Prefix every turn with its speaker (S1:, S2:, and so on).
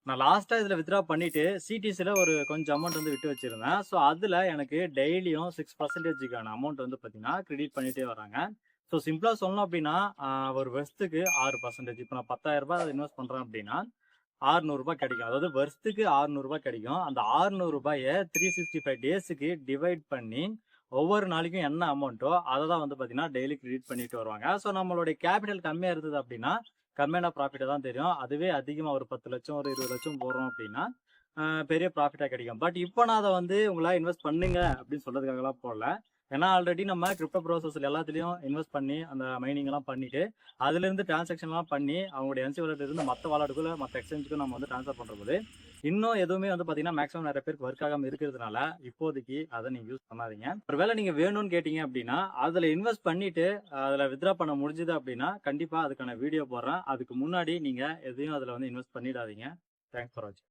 S1: நான் லாஸ்ட்டா இதுல வித்ட்ரா பண்ணிட்டு, சிடிசில ஒரு கொஞ்சம் அமௌண்ட் வந்து விட்டு வச்சிருந்தேன். ஸோ, அதுல எனக்கு டெய்லியும் 6%க்கான அமௌண்ட் வந்து பார்த்தீங்கன்னா, கிரெடிட் பண்ணிட்டே வராங்க. ஸோ, சிம்பிளா சொல்லணும் அப்டின்னா, ஒரு வருஷத்துக்கு 6%. இப்ப நான் ரூ. 10,000 இன்வெஸ்ட் பண்றேன் அப்டின்னா, ரூ. 600 கிடைக்கும். அதாவது வருஷத்துக்கு ரூ. 600 கிடைக்கும். அந்த ரூ. 600 365 டேஸ்க்கு டிவைட் பண்ணி, ஒவ்வொரு நாளைக்கும் என்ன அமௌண்ட்டோ, அத தான் வந்து பார்த்தீங்கன்னா, டெய்லி கிரெடிட் பண்ணிட்டு வருவாங்க. ஸோ, நம்மளுடைய கேபிட்டல் கம்மியா இருந்தது அப்டின்னா, கம்மியான ப்ராஃபிட்ட தான் தெரியும். அதுவே அதிகமா ஒரு 10,00,000 ஒரு 20,00,000 போடுறோம் அப்டின்னா, பெரிய ப்ராஃபிட்டா கிடைக்கும். பட் இப்ப நான் அத வந்து உங்கள இன்வெஸ்ட் பண்ணுங்க அப்டின்னு சொல்றதுக்காகலாம் போடல. ஏன்னா ஆல்ரெடி நம்ம கிரிப்டோ ப்ரோசஸ்ல எல்லாத்துலயும் இன்வெஸ்ட் பண்ணி, அந்த மைனிங் எல்லாம் பண்ணிட்டு, அதிலிருந்து டிரான்சாக்ஷன்லாம் பண்ணி, அவங்களுடைய என்சி வாலெட்ல இருந்து மத்த வாலெட்டுக்குள்ள, மத்த எக்ஸ்சேஞ்சுக்கு நம்ம வந்து ட்ரான்ஸ்ஃபர் பண்றபோது, இன்னும் எதுவுமே வந்து பார்த்தீங்கன்னா, மேக்ஸிமம் நெறைய பேருக்கு ஒர்க் ஆகாம இருக்கிறதுனால, இப்போதைக்கு அத நீங்க யூஸ் பண்ணாதீங்க. ஒருவேள நீங்க வேணும்னு கேட்டீங்க அப்டின்னா, அதுல இன்வெஸ்ட் பண்ணிட்டு, அதுல வித்ட்ரா பண்ண முடிஞ்சது அப்டின்னா, கண்டிப்பா அதுக்கான வீடியோ போடுறேன். அதுக்கு முன்னாடி நீங்க எதையும் அதுல வந்து இன்வெஸ்ட் பண்ணிடாதீங்க. தேங்க்ஸ் ஃபார் வாட்சிங்.